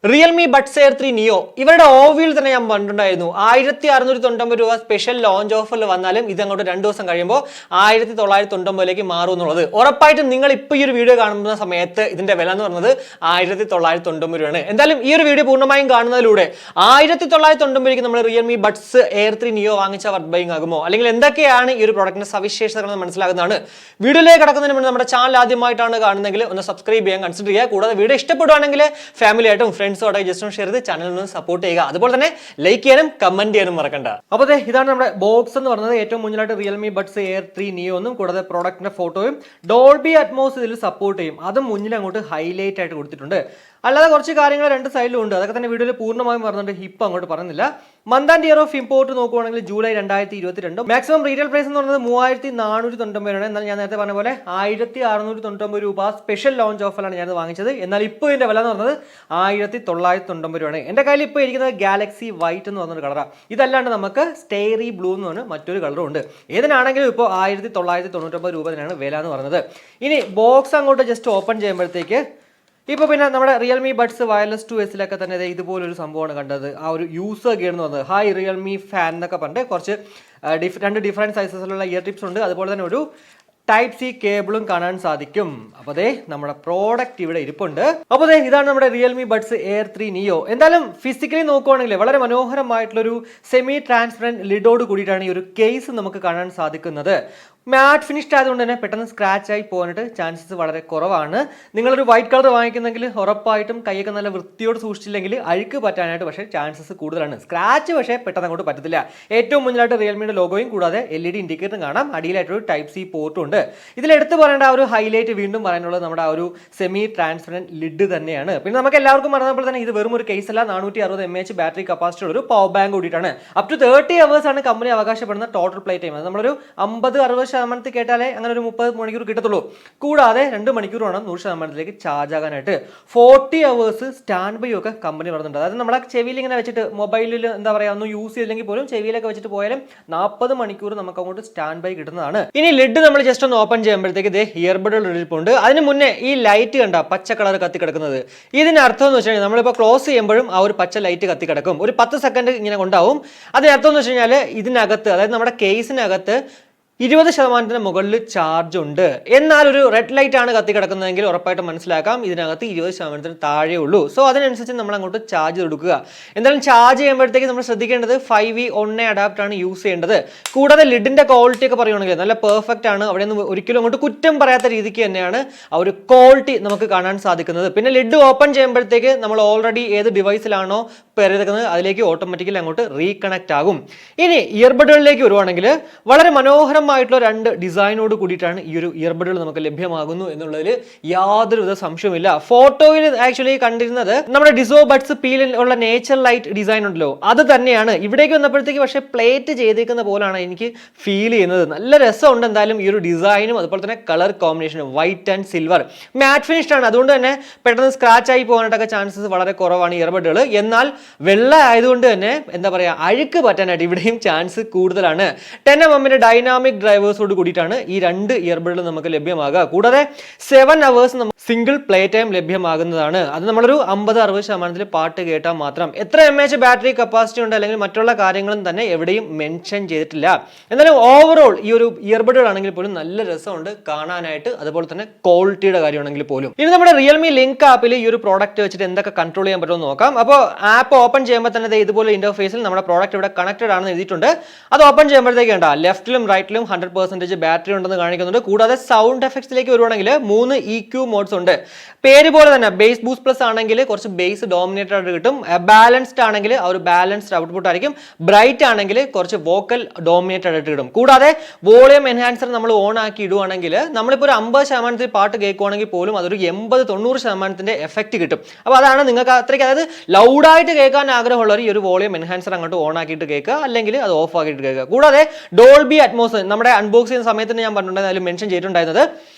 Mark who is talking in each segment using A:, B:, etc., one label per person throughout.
A: Realme Buds Air 3 Neo ഇവരുടെ ഓവ്യൂവിൽ തന്നെ ഞാൻ പറഞ്ഞിട്ടുണ്ടായിരുന്നു 1690 രൂപ സ്പെഷ്യൽ ലോഞ്ച് ഓഫറിൽ വന്നാലും ഇത് അങ്ങോട്ട് 2 ദിവസം കഴിയുമ്പോൾ 1990ലേക്ക് മാറും എന്നുള്ളത് ഉറപ്പായിട്ടും നിങ്ങൾ ഇപ്പോൾ ഈ ഒരു വീഡിയോ കാണുന്ന സമയത്ത് ഇതിന്റെ വില എന്ന് പറയുന്നത് 1990 രൂപയാണ്. എന്തായാലും ഈ ഒരു വീഡിയോ പൂർണ്ണമായും കാണുന്നതിലൂടെ 1990ലേക്ക് നമ്മൾ Realme Buds Air 3 Neo വാങ്ങിച്ച വർത്ത് ബൈങ് ആകുമോ അല്ലെങ്കിൽ എന്തൊക്കെയാണ് ഈ ഒരു പ്രോഡക്റ്റിന്റെ സവിശേഷതകൾ എന്ന് മനസ്സിലാകുന്നതാണ്. വീഡിയോയിലേക്ക് കടക്കുന്നതിന് മുന്നേ നമ്മുടെ ചാനൽ ആദ്യമായിട്ടാണ് കാണുന്നതെങ്കിൽ ഒന്ന് സബ്സ്ക്രൈബ് ചെയ്യാൻ കൺസിഡർ ചെയ്യുക. കൂടാതെ വീഡിയോ ഇഷ്ടപ്പെടുവാണെങ്കിൽ ഫാമിലി ആയിട്ടും ഫ്രണ്ട്സോടെ ജസ്റ്റ് ഷെയർ ചെയ്ത് ചാനലിന് സപ്പോർട്ട് ചെയ്യുക. അതുപോലെ തന്നെ ലൈക്ക് ചെയ്യാനും കമന്റ് ചെയ്യാനും മറക്കണ്ട. അപ്പോൾ ഇതാണ് നമ്മുടെ ബോക്സ് എന്ന് പറയുന്നത്. ഏറ്റവും മുന്നിലായിട്ട് Realme Buds Air 3 Neo എന്നും കൂടാതെ പ്രോഡക്റ്റിന്റെ ഫോട്ടോയും ഡോൾബി അറ്റ്മോസ് ഇതിൽ സപ്പോർട്ട് ചെയ്യും. അതും മുന്നിൽ അങ്ങോട്ട് ഹൈലൈറ്റ് ആയിട്ട് കൊടുത്തിട്ടുണ്ട്. അല്ലാതെ കുറച്ച് കാര്യങ്ങൾ രണ്ട് സൈഡിലും ഉണ്ട്. അതൊക്കെ തന്നെ വീഡിയോയിൽ പൂർണ്ണമായും പറഞ്ഞിട്ടുണ്ട്. ഇപ്പം അങ്ങോട്ട് പറയുന്നില്ല. Month and year of import നോക്കുവാണെങ്കിൽ ജൂലൈ 2022. മാക്സിമം റീറ്റെയിൽ പ്രൈസ് എന്ന് പറയുന്നത് 3490 എന്നാൽ ഞാൻ നേരത്തെ പറഞ്ഞ പോലെ 1690 രൂപ സ്പെഷ്യൽ ലോഞ്ച് ഓഫറിലാണ് ഞാൻ വാങ്ങിച്ചത്. എന്നാൽ ഇപ്പോൾ ഇതിന്റെ വില എന്ന് പറയുന്നത് 1990 രൂപയാണ്. എൻ്റെ കയ്യിൽ ഇപ്പോൾ ഇരിക്കുന്നത് ഗാലക്സി വൈറ്റ് എന്ന് പറഞ്ഞൊരു കളറാണ്. ഇതല്ലാണ്ട് നമുക്ക് സ്റ്റേറി ബ്ലൂ എന്ന് പറഞ്ഞ മറ്റൊരു കളറും ഉണ്ട്. ഏതിനാണെങ്കിലും ഇപ്പോൾ 1999 രൂപ തന്നെയാണ് വില എന്ന് പറയുന്നത്. ഇനി ബോക്സ് അങ്ങോട്ട് ജസ്റ്റ് ഓപ്പൺ ചെയ്യുമ്പോഴത്തേക്ക് ഇപ്പോൾ പിന്നെ നമ്മുടെ റിയൽമി ബഡ്സ് വയർലെസ് 2S തന്നെ ഇതുപോലൊരു സംഭവമാണ് കണ്ടത്. ആ ഒരു യൂസർ ഗെയിം എന്ന് പറഞ്ഞത് ഹായ് റിയൽമി ഫാൻ എന്നൊക്കെ പറഞ്ഞിട്ട് കുറച്ച് രണ്ട് ഡിഫറെൻറ്റ് സൈസസിലുള്ള ഇയർ ടിപ്സ് ഉണ്ട്. അതുപോലെ തന്നെ ഒരു ടൈപ്പ് സി കേബിളും കാണാൻ സാധിക്കും. അപ്പോൾ നമ്മുടെ പ്രോഡക്റ്റ് ഇവിടെ ഇരിപ്പുണ്ട്. അപ്പോൾ ഇതാണ് നമ്മുടെ Realme Buds Air 3 Neo. എന്തായാലും ഫിസിക്കലി നോക്കുവാണെങ്കിൽ വളരെ മനോഹരമായിട്ടുള്ളൊരു സെമി ട്രാൻസ്പെറൻറ്റ് ലിഡോട് കൂടിയിട്ടാണ് ഈ ഒരു കേസ് നമുക്ക് കാണാൻ സാധിക്കുന്നത്. മാറ്റ് ഫിനിഷ്ഡ് ആയതുകൊണ്ട് തന്നെ പെട്ടെന്ന് സ്ക്രാച്ച് ആയി പോകാനായിട്ട് ചാൻസസ് വളരെ കുറവാണ്. നിങ്ങളൊരു വൈറ്റ് കളർ വാങ്ങിക്കുന്നെങ്കിൽ ഉറപ്പായിട്ടും കൈയൊക്കെ നല്ല വൃത്തിയോട് സൂക്ഷിച്ചില്ലെങ്കിൽ അഴുക്ക് പറ്റാനായിട്ട് പക്ഷേ ചാൻസസ് കൂടുതലാണ്. സ്ക്രാച്ച് പക്ഷേ പെട്ടെന്ന് അങ്ങോട്ട് പറ്റത്തില്ല. ഏറ്റവും മുന്നിലായിട്ട് റിയൽമിയുടെ ലോഗോയും കൂടാതെ LED ഇൻഡിക്കേറ്ററും കാണാം. അടിയിലായിട്ടൊരു ടൈപ്പ് സി പോർട്ടും ഉണ്ട്. ഇതിലെടുത്ത് പറയേണ്ട ആ ഒരു ഹൈലൈറ്റ് വീണ്ടും പറയാനുള്ളത് നമ്മുടെ ആ ഒരു സെമി ട്രാൻസ്പെറൻറ്റ് ലിഡ് തന്നെയാണ്. പിന്നെ നമുക്ക് എല്ലാവർക്കും പറഞ്ഞപ്പോൾ തന്നെ ഇത് വെറും ഒരു കേസ് അല്ല. 460 mAh ബാറ്ററി കപ്പാസിറ്റി ഉള്ള ഒരു പവർ ബാങ്ക് കൂടിയിട്ടാണ്. അപ് ടു 30 hours ആണ് കമ്പനി അവകാശപ്പെടുന്ന ടോട്ടൽ പ്ലേ ടൈം. അത് നമ്മളൊരു 50-60% കേട്ടാലേ അങ്ങനെ ഒരു 30 മണിക്കൂർ കിട്ടത്തുള്ളൂ. കൂടാതെ 2 മണിക്കൂർ വേണം 100%ലേക്ക് ചാർജ് ആകാനായിട്ട്. 40 hours സ്റ്റാൻഡ് ബൈ ഒക്കെ കമ്പനി പറയുന്നുണ്ട്. അതായത് നമ്മളെ ചെവിയിൽ ഇങ്ങനെ വെച്ചിട്ട് മൊബൈലിൽ എന്താ പറയുക ഒന്നും യൂസ് ചെയ്തില്ലെങ്കിൽ പോലും ചെവിയിലൊക്കെ വെച്ചിട്ട് പോയാലും 40 മണിക്കൂർ നമുക്ക് അങ്ങോട്ട് സ്റ്റാൻഡ് ബൈ കിട്ടുന്നതാണ്. ഇനി ലിഡ് നമ്മൾ ജസ്റ്റ് ഒന്ന് ഓപ്പൺ ചെയ്യുമ്പോഴത്തേക്ക് ഇയർബഡുകൾ ഇരിപ്പുണ്ട്. അതിന് മുന്നേ ഈ ലൈറ്റ് കണ്ട പച്ച കളർ കത്തി കിടക്കുന്നത് ഇതിനർത്ഥം എന്ന് വെച്ച് കഴിഞ്ഞാൽ നമ്മളിപ്പോൾ ക്ലോസ് ചെയ്യുമ്പോഴും ആ ഒരു പച്ച ലൈറ്റ് കത്തി കിടക്കും. ഒരു 10 സെക്കൻഡ് ഇങ്ങനെ ഉണ്ടാവും. അതിനർത്ഥം എന്ന് വെച്ച് കഴിഞ്ഞാൽ ഇതിനകത്ത് അതായത് നമ്മുടെ കേസിനകത്ത് 20% മുകളിൽ ചാർജ് ഉണ്ട്. എന്നാൽ ഒരു റെഡ് ലൈറ്റ് ആണ് കത്തി കിടക്കുന്നതെങ്കിൽ ഉറപ്പായിട്ടും മനസ്സിലാക്കാം ഇതിനകത്ത് 20% താഴെ ഉള്ളൂ. സോ അതിനനുസരിച്ച് നമ്മൾ അങ്ങോട്ട് ചാർജ് കൊടുക്കുക. എന്തായാലും ചാർജ് ചെയ്യുമ്പോഴത്തേക്ക് നമ്മൾ ശ്രദ്ധിക്കേണ്ടത് 5V 1A അഡാപ്റ്റർ ആണ് യൂസ് ചെയ്യേണ്ടത്. കൂടാതെ ലിഡിന്റെ ക്വാളിറ്റി ഒക്കെ പറയുകയാണെങ്കിൽ നല്ല പെർഫെക്റ്റ് ആണ്. അവിടെ നിന്ന് ഒരിക്കലും അങ്ങോട്ട് കുറ്റം പറയാത്ത രീതിക്ക് തന്നെയാണ് ആ ഒരു ക്വാളിറ്റി നമുക്ക് കാണാൻ സാധിക്കുന്നത്. പിന്നെ ലിഡ് ഓപ്പൺ ചെയ്യുമ്പോഴത്തേക്ക് നമ്മൾ ഓൾറെഡി ഏത് ഡിവൈസിലാണോ പെരക്കുന്നത് അതിലേക്ക് ഓട്ടോമാറ്റിക്കലി അങ്ങോട്ട് റീകണക്ട് ആകും. ഇനി ഇയർബഡുകളിലേക്ക് വരുവാണെങ്കിൽ വളരെ മനോഹരമായിട്ടുള്ള 2 ഡിസൈനോട് കൂടിയിട്ടാണ് ഈ ഒരു ഇയർബഡുകൾ നമുക്ക് ലഭ്യമാകുന്നു എന്നുള്ളതിൽ യാതൊരുവിധ സംശയവുമില്ല. ഫോട്ടോയിൽ ആക്ച്വലി കണ്ടിരുന്നത് നമ്മുടെ ഡിസോ ബഡ്സ് പീലിൽ ഉള്ള നേച്ചർ ലൈറ്റ് ഡിസൈൻ ഉണ്ടല്ലോ അത് തന്നെയാണ്. ഇവിടേക്ക് വന്നപ്പോഴത്തേക്ക് പക്ഷേ പ്ലേറ്റ് ചെയ്തേക്കുന്ന പോലാണ് എനിക്ക് ഫീൽ ചെയ്യുന്നത്. നല്ല രസമുണ്ട് എന്തായാലും ഈ ഒരു ഡിസൈനും അതുപോലെ തന്നെ കളർ കോമ്പിനേഷനും white and silver matte finished ആണ്. അതുകൊണ്ട് തന്നെ പെട്ടെന്ന് സ്ക്രാച്ച് ആയി പോകാനായിട്ടൊക്കെ ചാൻസസ് വളരെ കുറവാണ് ഇയർബഡുകൾ. എന്നാൽ വെള്ള ആയതുകൊണ്ട് തന്നെ എന്താ പറയുക അഴുക്ക് പറ്റാനായിട്ട് ഇവിടെയും ചാൻസ് കൂടുതലാണ്. 10mm ഡൈനാമിക് ഡ്രൈവേഴ്സോട് കൂടിയിട്ടാണ് ഈ 2 ഇയർബഡുകൾ നമുക്ക് ലഭ്യമാകുക. കൂടാതെ 7 hours സിംഗിൾ പ്ലേ ടൈം ലഭ്യമാകുന്നതാണ്. അത് നമ്മളൊരു 50-60% പാട്ട് കേട്ടാൽ മാത്രം. എത്ര mAh ബാറ്ററി കപ്പാസിറ്റി ഉണ്ട് അല്ലെങ്കിൽ മറ്റുള്ള കാര്യങ്ങളും തന്നെ എവിടെയും മെൻഷൻ ചെയ്തിട്ടില്ല. എന്നാലും ഓവറോൾ ഈ ഒരു ഇയർബഡുകളാണെങ്കിൽ പോലും നല്ല രസമുണ്ട് കാണാനായിട്ട്. അതുപോലെ തന്നെ ക്വാളിറ്റിയുടെ കാര്യമാണെങ്കിൽ പോലും. ഇനി നമ്മുടെ റിയൽമി ലിങ്ക് ആപ്പിൽ ഈ ഒരു പ്രോഡക്റ്റ് വെച്ചിട്ട് എന്തൊക്കെ കൺട്രോൾ ചെയ്യാൻ പറ്റുമെന്ന് നോക്കാം. അപ്പോൾ ആപ്പ് ഓപ്പൺ ചെയ്യുമ്പോൾ തന്നെ ഇതുപോലെ ഇന്റർഫേസിൽ നമ്മുടെ പ്രോഡക്റ്റ് ഇവിടെ കണക്റ്റഡ് ആണെന്ന് എഴുതിയിട്ടുണ്ട്. അത് ഓപ്പൺ ചെയ്യുമ്പോഴത്തേക്ക് ഉണ്ടാ ലെഫ്റ്റിലും റൈറ്റിലും 100% ബാറ്ററി ഉണ്ടെന്ന് കാണിക്കുന്നുണ്ട്. കൂടാതെ സൗണ്ട് എഫക്ട്സിലേക്ക് വരുവാണെങ്കിൽ 3 EQ മോഡ്സ് ഉണ്ട്. പേര് പോലെ തന്നെ ബേസ് ബൂസ്റ്റ് പ്ലസ് ആണെങ്കിൽ കുറച്ച് ബേസ് ഡോമിനേറ്റഡ് ആയിട്ട് കിട്ടും. ബാലൻസ്ഡ് ആണെങ്കിൽ ആ ഒരു ബാലൻസ്ഡ് ഔട്ട്പുട്ട് ആയിരിക്കും. ബ്രൈറ്റ് ആണെങ്കിൽ കുറച്ച് വോക്കൽ ഡോമിനേറ്റഡ് ആയിട്ട് കിട്ടും. കൂടാതെ വോളിയം എൻഹാൻസർ നമ്മൾ ഓൺ ആക്കി ഇടുവാണെങ്കിൽ നമ്മളിപ്പോൾ ഒരു 50% പാട്ട് കേൾക്കുവാണെങ്കിൽ പോലും അതൊരു 80-90% എഫക്റ്റ് കിട്ടും. അപ്പോൾ അതാണ് നിങ്ങൾക്ക് അത്രയ്ക്ക് അതായത് ലൗഡായിട്ട് കേൾക്കാൻ ആഗ്രഹമുള്ളവർ ഈ ഒരു വോളിയം എൻഹാൻസർ അങ്ങോട്ട് ഓൺ ആക്കിയിട്ട് കേൾക്കുക അല്ലെങ്കിൽ അത് ഓഫ് ആക്കിയിട്ട് കേൾക്കുക. കൂടാതെ ഡോൾബി അറ്റ്മോസ് നമ്മുടെ അൺബോക്സ് ചെയ്യുന്ന സമയത്ത് ഞാൻ പറഞ്ഞിട്ടുണ്ടായിരുന്നു അതിൽ മെൻഷൻ ചെയ്തിട്ടുണ്ടായിരുന്നത്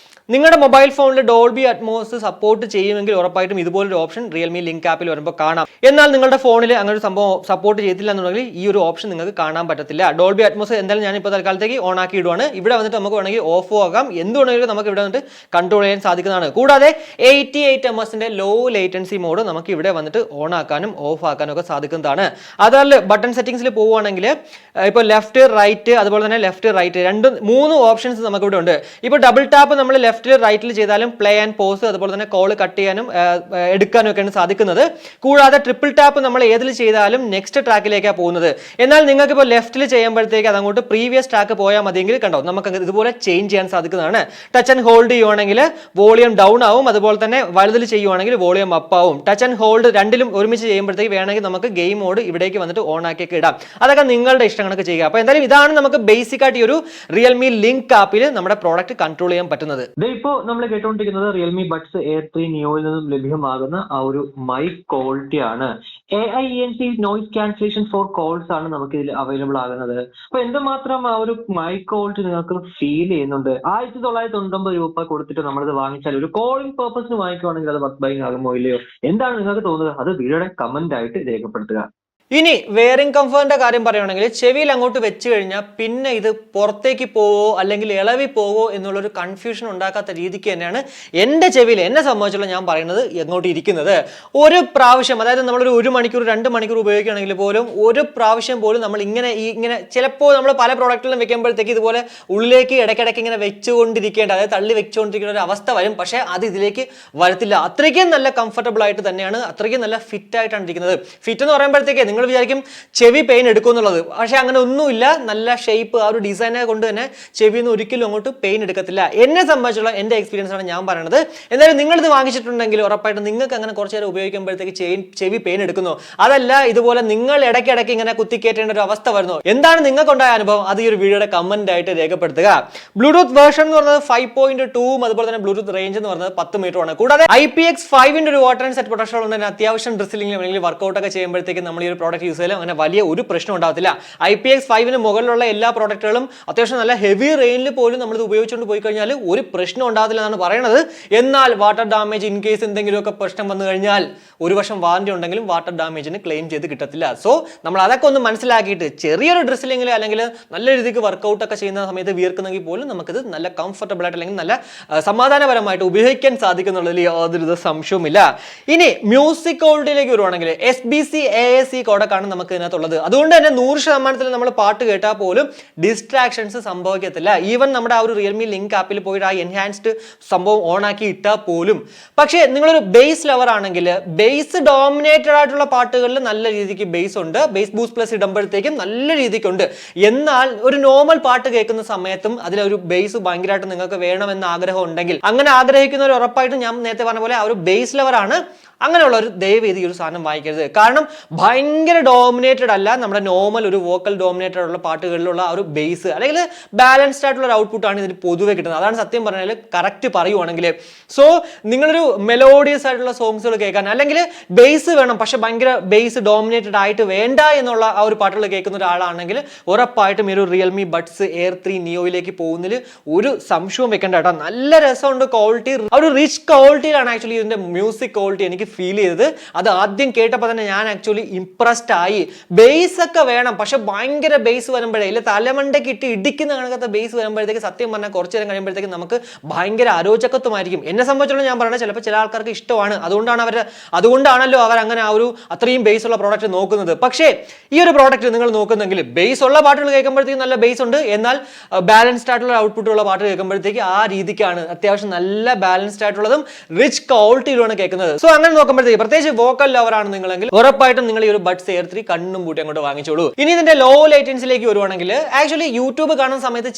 A: നിങ്ങളുടെ മൊബൈൽ ഫോണിൽ ഡോൾബി അറ്റ്മോസ് സപ്പോർട്ട് ചെയ്യുമെങ്കിൽ ഉറപ്പായിട്ടും ഇതുപോലൊരു ഓപ്ഷൻ റിയൽമി ലിങ്ക് ആപ്പിൽ വരുമ്പോൾ കാണാം. എന്നാൽ നിങ്ങളുടെ ഫോണിൽ അങ്ങനെ ഒരു സംഭവം സപ്പോർട്ട് ചെയ്തില്ല എന്നുണ്ടെങ്കിൽ ഈ ഒരു ഓപ്ഷൻ നിങ്ങൾക്ക് കാണാൻ പറ്റത്തില്ല. ഡോൾബി അറ്റ്മോസ് എന്തായാലും ഞാൻ ഇപ്പോൾ തൽക്കാലത്തേക്ക് ഓൺ ആക്കി ഇടുവാണ്. ഇവിടെ വന്നിട്ട് നമുക്ക് വേണമെങ്കിൽ ഓഫ് ആകാം, എന്തുവേണമെങ്കിലും നമുക്ക് ഇവിടെ വന്നിട്ട് കൺട്രോൾ ചെയ്യാൻ സാധിക്കുന്നതാണ്. കൂടാതെ 88 ms ലോ ലേറ്റൻസി മോഡ് നമുക്ക് ഇവിടെ വന്നിട്ട് ഓൺ ആക്കാനും ഓഫ് ആക്കാനും ഒക്കെ സാധിക്കുന്നതാണ്. അതല്ല ബട്ടൺ സെറ്റിംഗ്സിൽ പോവുകയാണെങ്കിൽ ഇപ്പോൾ ലെഫ്റ്റ് റൈറ്റ് അതുപോലെ തന്നെ ലെഫ്റ്റ് റൈറ്റ് മൂന്ന് ഓപ്ഷൻസ് നമുക്ക് ഇവിടെ ഉണ്ട്. ഇപ്പോൾ ഡബിൾ ടാപ്പ് നമ്മൾ ലെഫ്റ്റ് റൈറ്റിൽ ചെയ്താലും പ്ലേ ആൻഡ് പോസ് അതുപോലെ തന്നെ കോൾ കട്ട് ചെയ്യാനും എടുക്കാനും ഒക്കെയാണ് സാധിക്കുന്നത്. കൂടാതെ ട്രിപ്പിൾ ടാപ്പ് നമ്മൾ ഏതിൽ ചെയ്താലും നെക്സ്റ്റ് ട്രാക്കിലേക്കാണ് പോകുന്നത്. എന്നാൽ നിങ്ങൾക്ക് ഇപ്പോൾ ലെഫ്റ്റിൽ ചെയ്യുമ്പോഴത്തേക്ക് അതങ്ങോട്ട് പ്രീവിയസ് ട്രാക്ക് പോയാൽ മതിയെങ്കിൽ കണ്ടോ നമുക്ക് ഇതുപോലെ ചേഞ്ച് ചെയ്യാൻ സാധിക്കുന്നതാണ്. ടച്ച് ആൻഡ് ഹോൾഡ് ചെയ്യുവാണെങ്കിൽ വോളിയം ഡൗൺ ആവും, അതുപോലെ തന്നെ വലുതിൽ ചെയ്യുവാണെങ്കിൽ വോളിയം അപ്പ് ആവും. ടച്ച് ആൻഡ് ഹോൾഡ് രണ്ടിലും ഒരുമിച്ച് ചെയ്യുമ്പോഴത്തേക്ക് വേണമെങ്കിൽ നമുക്ക് ഗെയിം മോഡ് ഇവിടേക്ക് വന്നിട്ട് ഓൺ ആക്കിയൊക്കെ ഇടാം. അതൊക്കെ നിങ്ങളുടെ ഇഷ്ടങ്ങളൊക്കെ ചെയ്യുക. അപ്പോൾ എന്തായാലും ഇതാണ് നമുക്ക് ബേസിക് ആയിട്ട് ഈ ഒരു റിയൽമി ലിങ്ക് ആപ്പിൽ നമ്മുടെ പ്രോഡക്റ്റ് കൺട്രോൾ ചെയ്യാൻ പറ്റുന്നത്. ഇപ്പോൾ നമ്മൾ കേട്ടുകൊണ്ടിരിക്കുന്നത് റിയൽമി ബഡ്സ് എയർ 3 നിയോയിൽ നിന്നും ലഭ്യമാകുന്ന ആ ഒരു മൈക്ക് ക്വാളിറ്റി ആണ്. AINC noise cancellation for calls ആണ് നമുക്ക് ഇതിൽ അവൈലബിൾ ആകുന്നത്. അപ്പൊ എന്തുമാത്രം ആ ഒരു മൈക്ക് ക്വാളിറ്റി നിങ്ങൾക്ക് ഫീൽ ചെയ്യുന്നുണ്ട്. 1990 രൂപ കൊടുത്തിട്ട് നമ്മളിത് വാങ്ങിച്ചാൽ ഒരു കോളിംഗ് പർപ്പസിന് വാങ്ങിക്കുവാണെങ്കിൽ അത് വർത്ത് ബൈങ് ആകുമോ ഇല്ലയോ? എന്താണ് നിങ്ങൾക്ക് തോന്നുന്നത്? അത് വീഡിയോയുടെ കമന്റ് ആയിട്ട് രേഖപ്പെടുത്തുക. ഇനി വെയറിംഗ് കംഫർട്ടിന്റെ കാര്യം പറയുകയാണെങ്കിൽ ചെവിയിൽ അങ്ങോട്ട് വെച്ച് കഴിഞ്ഞാൽ പിന്നെ ഇത് പുറത്തേക്ക് പോവോ അല്ലെങ്കിൽ ഇളവി പോവോ എന്നുള്ളൊരു കൺഫ്യൂഷൻ ഉണ്ടാക്കാത്ത രീതിക്ക് തന്നെയാണ് എൻ്റെ ചെവിയിൽ എന്നെ സംബന്ധിച്ചുള്ള ഞാൻ പറയുന്നത് എങ്ങോട്ട് ഇരിക്കുന്നത്. ഒരു പ്രാവശ്യം, അതായത് നമ്മളൊരു 1 മണിക്കൂർ 2 മണിക്കൂർ ഉപയോഗിക്കുകയാണെങ്കിൽ പോലും ഒരു പ്രാവശ്യം പോലും നമ്മൾ ഇങ്ങനെ ചിലപ്പോൾ നമ്മൾ പല പ്രോഡക്റ്റുകളും വെക്കുമ്പോഴത്തേക്ക് ഇതുപോലെ ഉള്ളിലേക്ക് ഇടയ്ക്കിടയ്ക്ക് ഇങ്ങനെ വെച്ചുകൊണ്ടിരിക്കേണ്ട, അതായത് തള്ളി വെച്ചുകൊണ്ടിരിക്കേണ്ട ഒരു അവസ്ഥ വരും. പക്ഷേ അത് ഇതിലേക്ക് വരത്തില്ല. അത്രയ്ക്കും നല്ല കംഫർട്ടബിൾ ആയിട്ട് തന്നെയാണ്, അത്രയ്ക്കും നല്ല ഫിറ്റ് ആയിട്ടാണ് ഇരിക്കുന്നത്. ഫിറ്റ് എന്ന് പറയുമ്പോഴത്തേക്ക് നിങ്ങൾ വിചാരിക്കും ചെവി പെയിൻ എടുക്കും എന്നുള്ളത്. പക്ഷെ അങ്ങനെ ഒന്നുമില്ല. നല്ല ഷേപ്പ്, ആ ഒരു ഡിസൈനെ കൊണ്ട് തന്നെ ചെവിയിൽ നിന്ന് ഒരിക്കലും അങ്ങോട്ട് പെയിൻ എടുക്കത്തില്ല. എന്നെ സംബന്ധിച്ചുള്ള എൻ്റെ എക്സ്പീരിയൻസ് ആണ് ഞാൻ പറയുന്നത്. എന്തായാലും നിങ്ങളിത് വാങ്ങിച്ചിട്ടുണ്ടെങ്കിൽ ഉറപ്പായിട്ടും നിങ്ങൾക്ക് അങ്ങനെ കുറച്ച് നേരം ഉപയോഗിക്കുമ്പോഴത്തേക്ക് ചെവി പെയിൻ എടുക്കുന്നു. അതല്ല ഇതുപോലെ നിങ്ങൾ ഇടയ്ക്കിടയ്ക്ക് ഇങ്ങനെ കുത്തിക്കേറ്റേണ്ട ഒരു അവസ്ഥ വരുന്നു. എന്താണ് നിങ്ങൾക്കുണ്ടായ അനുഭവം? അത് ഈ ഒരു വീഡിയോയുടെ കമന്റ് ആയിട്ട് രേഖപ്പെടുത്തുക. ബ്ലൂടൂത്ത് വേർഷൻ എന്ന് പറയുന്നത് 5.2 അതുപോലെ തന്നെ ബ്ലൂടൂത്ത് റേഞ്ച് എന്ന് പറയുന്നത് 10 മീറ്റർ ആണ്. കൂടാതെ IPX5 ഒരു വാട്ടർ ആൻഡ് സെറ്റ് പ്രൊട്ടക്ഷൻ ഉണ്ടെങ്കിൽ അത്യാവശ്യം ഡ്രസ്സിലിംഗിലും അല്ലെങ്കിൽ വർക്കൗട്ട് ഒക്കെ ചെയ്യുമ്പോഴത്തേക്ക് നമ്മൾ ഈ ഒരു പ്രോഡക്റ്റ് യൂസ് ചെയ്താലും അങ്ങനെ വലിയ ഒരു പ്രശ്നം ഉണ്ടാകത്തില്ല. IPX5 മുകളിലുള്ള എല്ലാ പ്രോഡക്റ്റുകളും അത്യാവശ്യം നല്ല ഹെവി റെയിനിൽ പോലും നമ്മൾ ഇത് ഉപയോഗിച്ചുകൊണ്ട് പോയി കഴിഞ്ഞാൽ ഒരു പ്രശ്നം ഉണ്ടാകത്തില്ല എന്നാണ് പറയുന്നത്. എന്നാൽ വാട്ടർ ഡാമേജ് ഇൻ കേസ് എന്തെങ്കിലുമൊക്കെ പ്രശ്നം വന്നു കഴിഞ്ഞാൽ 1 വർഷം വാറന്റി ഉണ്ടെങ്കിലും വാട്ടർ ഡാമേജിന് ക്ലെയിം ചെയ്ത് കിട്ടത്തില്ല. സോ നമ്മൾ അതൊക്കെ ഒന്ന് മനസ്സിലാക്കിയിട്ട് ചെറിയൊരു ഡ്രസ്സിലെങ്കിൽ അല്ലെങ്കിൽ നല്ല രീതിക്ക് വർക്കൗട്ട് ഒക്കെ ചെയ്യുന്ന സമയത്ത് വിയർക്കുന്നെങ്കിൽ പോലും നമുക്കിത് നല്ല കംഫർട്ടബിൾ ആയിട്ട് അല്ലെങ്കിൽ നല്ല സമാധാനപരമായിട്ട് ഉപയോഗിക്കാൻ സാധിക്കുന്നുള്ളതിൽ യാതൊരു സംശയവുമില്ല. ഇനി മ്യൂസിക് ക്വാളിറ്റിയിലേക്ക് വരുവാണെങ്കിൽ SBC AAC കോഡൊക്കെയാണ് നമുക്ക് ഇതിനകത്തുള്ളത്. അതുകൊണ്ട് തന്നെ 100% നമ്മൾ പാട്ട് കേട്ടാൽ പോലും ഡിസ്ട്രാക്ഷൻസ് സംഭവിക്കത്തില്ല. ഈവൻ നമ്മുടെ ആ ഒരു റിയൽമി ലിങ്ക് ആപ്പിൽ പോയിട്ട് ആ എൻഹാൻസ്ഡ് സംഭവം ഓൺ ആക്കി ഇട്ടാൽ പോലും. പക്ഷേ നിങ്ങളൊരു ബേസ് ലവർ ആണെങ്കിൽ ബേസ് ഡോമിനേറ്റഡ് ആയിട്ടുള്ള പാട്ടുകളിൽ നല്ല രീതിക്ക് ബേസ് ഉണ്ട്. ബേസ് ബൂസ്റ്റ് പ്ലസ് ഇടുമ്പോഴത്തേക്കും നല്ല രീതിക്കുണ്ട്. എന്നാൽ ഒരു നോർമൽ പാട്ട് കേൾക്കുന്ന സമയത്തും അതിലൊരു ബേസ് ഭയങ്കരമായിട്ട് നിങ്ങൾക്ക് വേണമെന്ന് ആഗ്രഹം ഉണ്ടെങ്കിൽ, അങ്ങനെ ആഗ്രഹിക്കുന്നവർ ഉറപ്പായിട്ടും ഞാൻ നേരത്തെ പറഞ്ഞ പോലെ ആ ഒരു ബേസ് ലവർ ആണ്, അങ്ങനെയുള്ള ഒരു ദയവേദി ഒരു സാധനം വാങ്ങിക്കരുത്. കാരണം ഭയങ്കര ഡോമിനേറ്റഡ് അല്ല, നമ്മുടെ നോർമൽ ഒരു വോക്കൽ ഡോമിനേറ്റഡ് ഉള്ള പാട്ടുകളിലുള്ള ആ ഒരു ബേസ് അല്ലെങ്കിൽ ബാലൻസ്ഡ് ആയിട്ടുള്ള ഒരു ഔട്ട്പുട്ടാണ് ഇതിന് പൊതുവെ കിട്ടുന്നത്. അതാണ് സത്യം പറഞ്ഞാൽ കറക്റ്റ് പറയുവാണെങ്കിൽ. സോ നിങ്ങളൊരു മെലോഡിയസ് ആയിട്ടുള്ള സോങ്സുകൾ കേൾക്കാൻ അല്ലെങ്കിൽ ബേസ് വേണം പക്ഷെ ഭയങ്കര ബേസ് ഡോമിനേറ്റഡ് ആയിട്ട് വേണ്ട എന്നുള്ള ആ ഒരു പാട്ടുകൾ കേൾക്കുന്ന ഒരാളാണെങ്കിൽ ഉറപ്പായിട്ടും ഈ ഒരു റിയൽമി ബഡ്സ് എയർ 3 നിയോയിലേക്ക് പോകുന്നതിൽ ഒരു സംശയവും വെക്കേണ്ട കേട്ടോ. നല്ല രസമുണ്ട്, ക്വാളിറ്റി ആ ഒരു റിച്ച് ക്വാളിറ്റിയിലാണ് ആക്ച്വലി ഇതിന്റെ മ്യൂസിക് ക്വാളിറ്റി എനിക്ക് ഫീൽ ചെയ്തത്. അത് ആദ്യം കേട്ടപ്പോൾ തന്നെ ഞാൻ ആക്ച്വലി ഇംപ്രസ്ഡ് ആയി. ബേസ് ഒക്കെ വേണം പക്ഷെ ഭയങ്കര ബേസ് വരുമ്പോഴേ ഇല്ല തലമണ്ടയ്ക്ക് ഇട്ട് ഇടിക്കുന്ന കണക്കത്തെ ബേസ് വരുമ്പോഴത്തേക്ക് സത്യം പറഞ്ഞാൽ കുറച്ചു നേരം കഴിയുമ്പോഴത്തേക്ക് നമുക്ക് ഭയങ്കര അരോചകത്വമായിരിക്കും. എന്നെ സംബന്ധിച്ചോളം ഞാൻ പറയുന്നത് ചിലപ്പോൾ ചില ആൾക്കാർക്ക് ഇഷ്ടമാണ്, അതുകൊണ്ടാണല്ലോ അവർ അങ്ങനെ ആ ഒരു അത്രയും ബേസ് ഉള്ള പ്രോഡക്റ്റ് നോക്കുന്നത്. പക്ഷേ ഈ ഒരു പ്രോഡക്റ്റ് നിങ്ങൾ നോക്കുന്നെങ്കിൽ ബേസ് ഉള്ള പാട്ടുകൾ കേൾക്കുമ്പോഴത്തേക്ക് നല്ല ബേസ് ഉണ്ട്, എന്നാൽ ബാലൻസ്ഡ് ആയിട്ടുള്ള ഔട്ട്പുട്ടുള്ള പാട്ട് കേൾക്കുമ്പോഴത്തേക്ക് ആ രീതിക്കാണ് അത്യാവശ്യം നല്ല ബാലൻസ്ഡ് ആയിട്ടുള്ളതും റിച്ച് ക്വാളിറ്റിയിലുമാണ് കേൾക്കുന്നത്. സോ അങ്ങനെ നോക്കുമ്പോഴത്തേക്ക് പ്രത്യേകിച്ച് വോക്കൽ ലവറാണ് നിങ്ങളെങ്കിൽ ഉറപ്പായിട്ടും നിങ്ങൾ ഈ ഒരു ബഡ്സ് എയർ 3 കണ്ണും പൂട്ടി അങ്ങോട്ട് വാങ്ങിച്ചോളൂ. ഇനി ഇതിന്റെ ലോ ലേറ്റൻസിലേക്ക് വരുവാണെങ്കിൽ ആക്ച്വലി യൂട്യൂബ് കാണുന്ന സമയത്ത്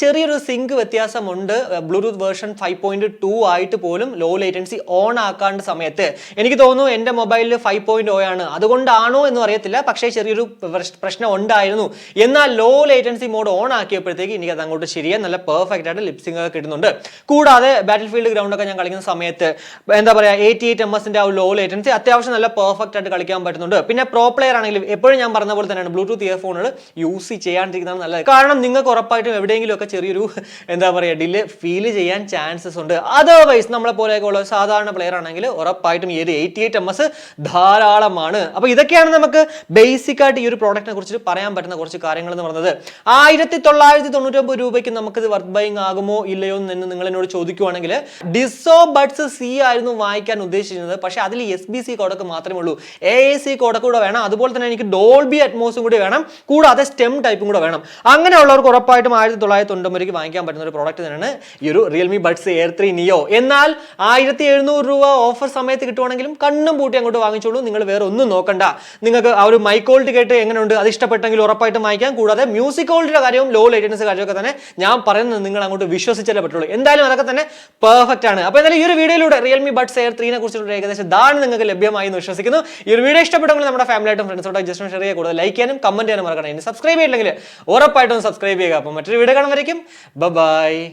A: ചെറിയൊരു സിങ്ക് വ്യത്യാസമുണ്ട്. ബ്ലൂടൂത്ത് വേർഷൻ 5.2 ആയിട്ട് പോലും ലോ ലേറ്റൻസി ഓൺ ആക്കാണ്ട സമയത്ത് എനിക്ക് തോന്നുന്നു എൻ്റെ മൊബൈലിൽ 5.0 ആണ്, അതുകൊണ്ടാണോ എന്ന് അറിയത്തില്ല. പക്ഷേ ചെറിയൊരു പ്രശ്നം ഉണ്ടായിരുന്നു. എന്നാൽ ലോ ലേറ്റൻസി മോഡ് ഓൺ ആക്കിയപ്പോഴത്തേക്ക് എനിക്ക് അത് അങ്ങോട്ട് ശരിയായി നല്ല പെർഫെക്റ്റ് ആയിട്ട് ലിപ്സിംഗ് ഒക്കെ കിട്ടുന്നുണ്ട്. കൂടാതെ ബാറ്റിൽ ഫീൽഡ് ഗ്രൗണ്ട് ഒക്കെ ഞാൻ കളിക്കുന്ന സമയത്ത് എന്താ പറയുക പറയുക 88 ms ആ ലോ ലേറ്റൻസി അത്യാവശ്യം നല്ല പെർഫെക്റ്റ് ആയിട്ട് കളിക്കാൻ പറ്റുന്നുണ്ട്. പിന്നെ പ്രോ പ്ലെയർ ആണെങ്കിലും എപ്പോഴും ഞാൻ പറഞ്ഞ പോലെ തന്നെയാണ് ബ്ലൂടൂത്ത് ഇയർഫോണുകൾ യൂസ് ചെയ്യാണ്ടിരിക്കുന്നതാണ് നല്ലത്. കാരണം നിങ്ങൾക്ക് ഉറപ്പായിട്ടും എവിടെയെങ്കിലും ഒക്കെ ചെറിയൊരു എന്താ പറയുക ഡിലേ ഫീൽ ചെയ്യാൻ ചാൻസസ് ഉണ്ട്. അതർവൈസ് നമ്മളെ പോലെയൊക്കെ ഉള്ള സാധാരണ പ്ലെയർ ആണെങ്കിൽ ഉറപ്പായിട്ടും ഈ ഒരു 88 ms ധാരാളമാണ്. അപ്പോൾ ഇതൊക്കെയാണ് നമുക്ക് ബേസിക് ആയിട്ട് ഈ ഒരു പ്രോഡക്റ്റിനെ കുറിച്ച് പറയാൻ പറ്റുന്ന കുറച്ച് കാര്യങ്ങൾ എന്ന് പറയുന്നത്. 1999 രൂപയ്ക്ക് നമുക്കിത് വർത്ത് ബൈങ് ആകുമോ ഇല്ലയോ എന്ന് നിങ്ങൾ എന്നോട് ചോദിക്കുവാണെങ്കിൽ ഡിസോ ബഡ്സ് സി ആയിരുന്നു വാങ്ങിക്കാൻ ഉദ്ദേശിച്ചിരുന്നത്. പക്ഷേ അതിൽ SBC കോഡൊക്കെ മാത്രമേ ഉള്ളൂ. AAC കോഡൊക്കെ കൂടെ വേണം. അതുപോലെ തന്നെ എനിക്ക് ഡോൾബി അറ്റ്മോസും കൂടി വേണം. കൂടാതെ സ്റ്റെം ടൈപ്പും കൂടെ വേണം. അങ്ങനെയുള്ളവർക്ക് ഉറപ്പായിട്ടും 1999 വാങ്ങിക്കാൻ പറ്റുന്ന ഒരു പ്രോഡക്റ്റ് തന്നെയാണ് ഈ ഒരു റിയൽമി ബഡ്സ് എയർ 3 നിയോ. എന്നാൽ 1700 രൂപ ഓഫർ സമയത്ത് കിട്ടുവാണെങ്കിലും കണ്ണും പൂട്ടി അങ്ങോട്ട് വാങ്ങിച്ചോളൂ. നിങ്ങൾ വേറെ ഒന്നും നോക്കണ്ട. നിങ്ങൾക്ക് ആ ഒരു മൈക്ക് ക്വാളിറ്റി കേട്ട് എങ്ങനെയുണ്ട് അത് ഇഷ്ടപ്പെട്ടെങ്കിൽ ഉറപ്പായിട്ടും വാങ്ങിക്കാം. കൂടാതെ മ്യൂസിക് ക്വാളിറ്റിയുടെ കാര്യവും ലോ ലേറ്റൻസി കാര്യമൊക്കെ തന്നെ ഞാൻ പറയുന്നത് നിങ്ങൾ അങ്ങോട്ട് വിശ്വസിച്ചാലേ പറ്റുള്ളൂ. എന്തായാലും അതൊക്കെ തന്നെ പെർഫെക്റ്റ് ആണ്. അപ്പോൾ എന്തായാലും ഈ ഒരു വീഡിയോയിലൂടെ റിയൽമി ബഡ്സ് എയർ 3 കുറിച്ചുള്ള ഏകദേശം ധാരണ നിങ്ങൾക്ക് ലഭ്യമായി എന്ന് വിശ്വസിക്കുന്നു. ഈ ഒരു വീഡിയോ ഇഷ്ടപ്പെട്ടെങ്കിൽ നമ്മുടെ ഫാമിലിയായിട്ടും ഫ്രണ്ട്സോട്ടായി ജസ്റ്റ് ഷെയർ ചെയ്യുക. കൂടുതൽ ലൈക്ക് ചെയ്യാനും കമന്റ് ചെയ്യാനും മറക്കണം. ഇനി സബ്സ്ക്രൈബ് ചെയ്യില്ലെങ്കിൽ ഉറപ്പായിട്ടും സബ്സ്ക്രൈബ് ചെയ്യുക. അപ്പോൾ മറ്റൊരു വീഡിയോ കാണുന്നവരേക്കും ബൈ.